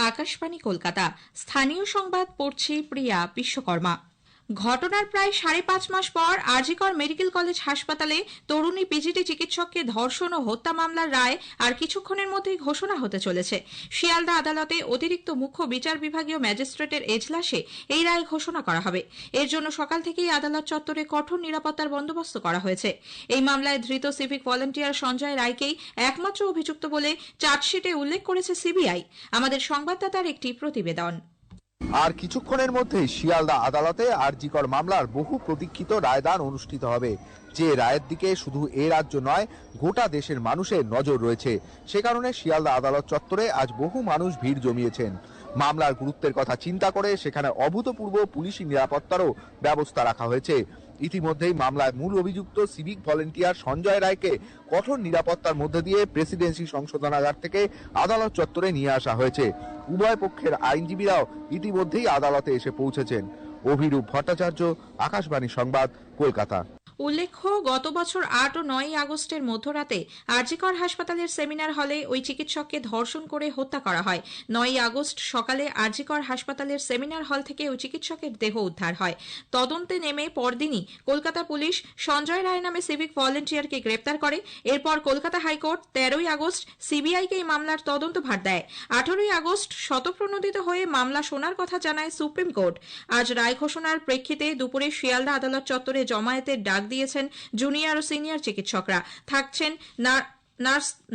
আকাশবাণী কলকাতা। স্থানীয় সংবাদ পড়ছি প্রিয়া বিশ্বকর্মা। ঘটনার প্রায় 5.5 মাস পর আরজিকর মেডিকেল কলেজ হাসপাতালে তরুণী পিজিটি চিকিৎসককে ধর্ষণ ও হত্যা মামলার রায় আর কিছুক্ষণের মধ্যেই ঘোষণা হতে চলেছে। শিয়ালদা আদালতে অতিরিক্ত মুখ্য বিচার বিভাগীয় ম্যাজিস্ট্রেটের এজলাসে এই রায় ঘোষণা করা হবে। এর জন্য সকাল থেকেই আদালত চত্বরে কঠোর নিরাপত্তার বন্দোবস্ত করা হয়েছে। এই মামলায় ধৃত সিভিক ভলান্টিয়ার সঞ্জয় রায়কেই একমাত্র অভিযুক্ত বলে চার্জশিটে উল্লেখ করেছে সিবিআই। আমাদের সংবাদদাতার একটি প্রতিবেদন। আর কিছুক্ষণের মধ্যে শিয়ালদা আদালতে আরজিকর মামলার বহু প্রতীক্ষিত রায়দান অনুষ্ঠিত হবে। যে রায়ের দিকে শুধু এ রাজ্য নয়, গোটা দেশের মানুষের নজর রয়েছে। সে কারণে শিয়ালদা আদালত চত্বরে আজ বহু মানুষ ভিড় জমিয়েছেন। মামলার গুরুত্বের কথা চিন্তা করে সেখানে অভূতপূর্ব পুলিশি নিরাপত্তারও ব্যবস্থা রাখা হয়েছে। ইতিমধ্যেই মামলায় মূল অভিযুক্ত সিভিক ভলেন্টিয়ার সঞ্জয় রায়কে কঠোর নিরাপত্তার মধ্যে দিয়ে প্রেসিডেন্সি সংশোধনাগার থেকে আদালত চত্বরে নিয়ে আসা হয়েছে। উভয় পক্ষের আইনজীবীরাও ইতিমধ্যেই আদালতে এসে পৌঁছেছেন। অভিরূপ ভট্টাচার্য, আকাশবাণী সংবাদ, কলকাতা। উল্লেখ্য, গত বছর 8 ও 9 আগস্টের মধ্যরাতে আরজিকর হাসপাতালের সেমিনার হলে ওই চিকিৎসককে ধর্ষণ করে হত্যা করা হয়। 9 আগস্ট সকালে আরজিকর হাসপাতালের সেমিনার হল থেকে ওই চিকিৎসকের দেহ উদ্ধার হয়। তদন্তে নেমে পরদিনই কলকাতা পুলিশ সঞ্জয় রায় নামে সিভিক ভলেন্টিয়ারকে গ্রেপ্তার করে। এরপর কলকাতা হাইকোর্ট 13 আগস্ট সিবিআইকে এই মামলার তদন্তভার দেয়। 18 আগস্ট স্বতঃপ্রণোদিত হয়ে মামলা শোনার কথা জানায় সুপ্রিম কোর্ট। আজ রায় ঘোষণার প্রেক্ষিতে দুপুরে শিয়ালদা আদালত চত্বরে জমায়েতের ডাক দিয়েছেন জুনিয়র ও সিনিয়র চিকিৎসকরা। থাকছেন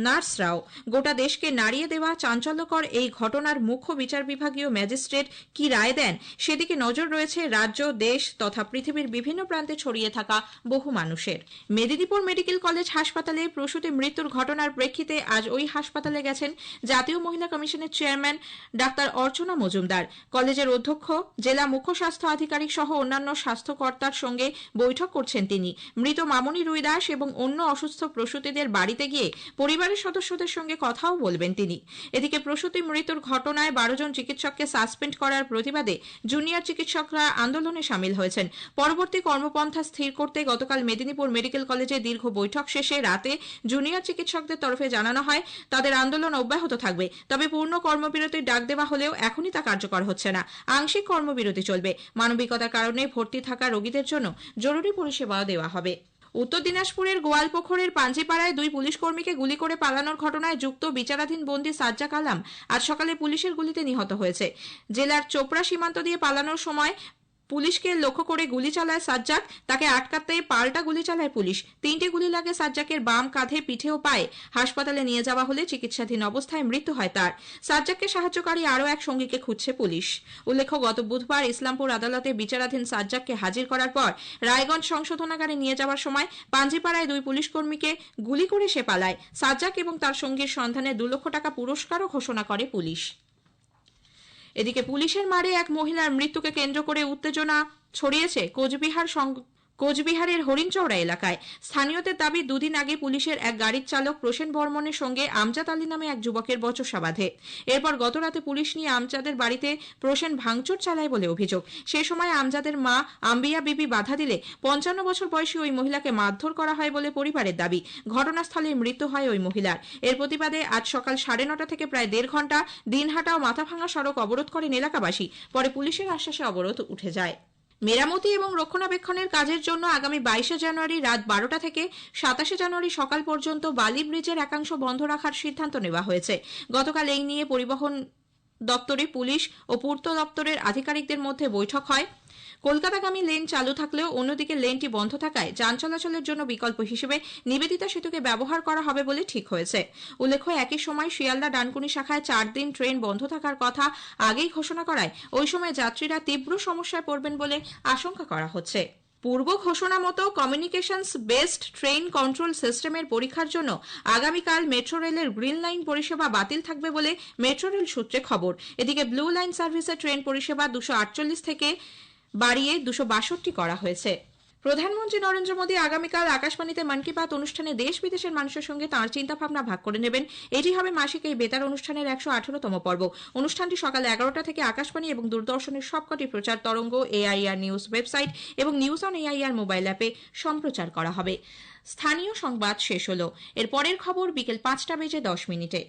নার্সরাও। গোটা দেশকে নাড়িয়ে দেওয়া চাঞ্চল্যকর এই ঘটনার মুখ্য বিচার বিভাগীয় ম্যাজিস্ট্রেট কি রায় দেন সেদিকে নজর রয়েছে রাজ্য, দেশ তথা পৃথিবীর বিভিন্ন প্রান্তে ছড়িয়ে থাকা বহু মানুষের। মেদিনীপুর মেডিকেল কলেজ হাসপাতালে প্রসূতি মৃত্যুর ঘটনার প্রেক্ষিতে আজ ওই হাসপাতালে গেছেন জাতীয় মহিলা কমিশনের চেয়ারম্যান ডাক্তার অর্চনা মজুমদার। কলেজের অধ্যক্ষ, জেলা মুখ্য স্বাস্থ্য আধিকারিক সহ অন্যান্য স্বাস্থ্যকর্তার সঙ্গে বৈঠক করছেন তিনি। মৃত মামনি রুইদাস এবং অন্য অসুস্থ প্রসূতিদের বাড়িতে গিয়ে পরিবারের সদস্যদের সঙ্গে কথাও বলবেন তিনি। এদিকে প্রসূতি মৃত্যুর ঘটনায় 12 জন চিকিৎসককে সাসপেন্ড করার প্রতিবাদে জুনিয়র চিকিৎসকরা আন্দোলনে সামিল হয়েছেন। পরবর্তী কর্মপন্থা স্থির করতে গতকাল মেদিনীপুর মেডিকেল কলেজে দীর্ঘ বৈঠক শেষে রাতে জুনিয়র চিকিৎসকদের তরফে জানানো হয় তাদের আন্দোলন অব্যাহত থাকবে। তবে পূর্ণ কর্মবিরতির ডাক দেওয়া হলেও এখনই তা কার্যকর হচ্ছে না। আংশিক কর্মবিরতি চলবে। মানবিকতার কারণে ভর্তি থাকা রোগীদের জন্য জরুরি পরিষেবা দেওয়া হবে। উত্তর দিনাজপুরের গোয়ালপুকুরের পাঞ্জিপাড়ায় 2 পুলিশ কর্মীকে গুলি করে পালানোর ঘটনায় যুক্ত বিচারাধীন বন্দী সাজ্জাক আলম আজ সকালে পুলিশের গুলিতে নিহত হয়েছে। জেলার চোপড়া সীমান্ত দিয়ে পালানোর সময় পুলিশকে লক্ষ্য করে গুলি চালায় সাজ্জাক। তাকে আটকাতে পাল্টা গুলি চালায় পুলিশ। 3টি গুলি লাগে সাজ্জাকের বাম কাঁধে, পিঠে ও পায়ে। হাসপাতালে নিয়ে যাওয়া হলে চিকিৎসাধীন অবস্থায় মৃত্যু হয় তার। সাজ্জাককে সাহায্যকারী আরও এক সঙ্গীকে খুঁজছে পুলিশ। উল্লেখ্য, গত বুধবার ইসলামপুর আদালতে বিচারাধীন সাজ্জাককে হাজির করার পর রায়গঞ্জ সংশোধনাগারে নিয়ে যাওয়ার সময় পাঞ্জিপাড়ায় 2 পুলিশ কর্মীকে গুলি করে সে পালায়। সাজ্জাক এবং তার সঙ্গীর সন্ধানে 2 লক্ষ টাকা পুরস্কারও ঘোষণা করে পুলিশ। এদিকে পুলিশের মারে এক মহিলার মৃত্যুকে কেন্দ্র করে উত্তেজনা ছড়িয়েছে কোচবিহারের হরিণচৌড়া এলাকায়। স্থানীয়দের দাবি, 2 দিন আগে পুলিশের এক গাড়ির চালক প্রসেন বর্মনের সঙ্গে আমজাদ আলী নামে এক যুবকের বচসা বাঁধে। এরপর গতরাতে পুলিশ নিয়ে আমজাদের বাড়িতে প্রসেন ভাঙচুর চালায় বলে অভিযোগ। সে সময় আমজাদের মা আম্বিয়া বিবি বাধা দিলে 55 বছর বয়সী ওই মহিলাকে মারধর করা হয় বলে পরিবারের দাবি। ঘটনাস্থলে মৃত্যু হয় ওই মহিলার। এর প্রতিবাদে আজ সকাল 9:30 থেকে প্রায় 1.5 ঘন্টা দিনহাটা ও মাথাভাঙা সড়ক অবরোধ করেন এলাকাবাসী। পরে পুলিশের আশ্বাসে অবরোধ উঠে যায়। মেরামতি এবং রক্ষণাবেক্ষণের কাজের জন্য আগামী 22 জানুয়ারি রাত 12টা থেকে 27 জানুয়ারি সকাল পর্যন্ত বালি ব্রিজের একাংশ বন্ধ রাখার সিদ্ধান্ত নেওয়া হয়েছে। গতকাল এই নিয়ে পরিবহন দপ্তরে পুলিশ ও পূর্ত দপ্তরের আধিকারিকদের মধ্যে বৈঠক হয়। কলকাতাগামী লেন চালু থাকলেও অন্যদিকে লেনটি বন্ধ থাকায় যান চলাচলের জন্য বিকল্প হিসেবে নিবেদিতা সেতুকে ব্যবহার করা হবে বলে ঠিক হয়েছে। উল্লেখ্য, একই সময় শিয়ালদা ডানকুনি শাখায় 4 দিন ট্রেন বন্ধ থাকার কথা আগেই ঘোষণা করায় ওই সময় যাত্রীরা তীব্র সমস্যায় পড়বেন বলে আশঙ্কা করা হচ্ছে। পূর্ব ঘোষণা মতো কমিউনিকেশনস বেসড ট্রেন কন্ট্রোল সিস্টেমের পরীক্ষার জন্য আগামীকাল মেট্রো রেলের গ্রিন লাইন পরিষেবা বাতিল থাকবে বলে মেট্রো রেল সূত্রে খবর। এদিকে ব্লু লাইন সার্ভিসের ট্রেন পরিষেবা 248 থেকে বাড়িয়ে 262 করা হয়েছে। প্রধানমন্ত্রী নরেন্দ্র মোদী আগামীকাল আকাশবাণীতে মন কি বাত অনুষ্ঠানে দেশ বিদেশের মানুষের সঙ্গে তাঁর চিন্তাভাবনা ভাগ করে নেবেন। এটি হবে মাসিক এই বেতার অনুষ্ঠানের 118তম পর্ব। অনুষ্ঠানটি সকাল 11টা থেকে আকাশবাণী এবং দূরদর্শনের সবকটি প্রচার তরঙ্গ, এআইআর নিউজ ওয়েবসাইট এবং নিউজ অন এআইআর মোবাইল অ্যাপে সম্প্রচার করা হবে। স্থানীয় সংবাদ শেষ হলো। এর পরের খবর বিকেল 5টা বেজে 10 মিনিটে।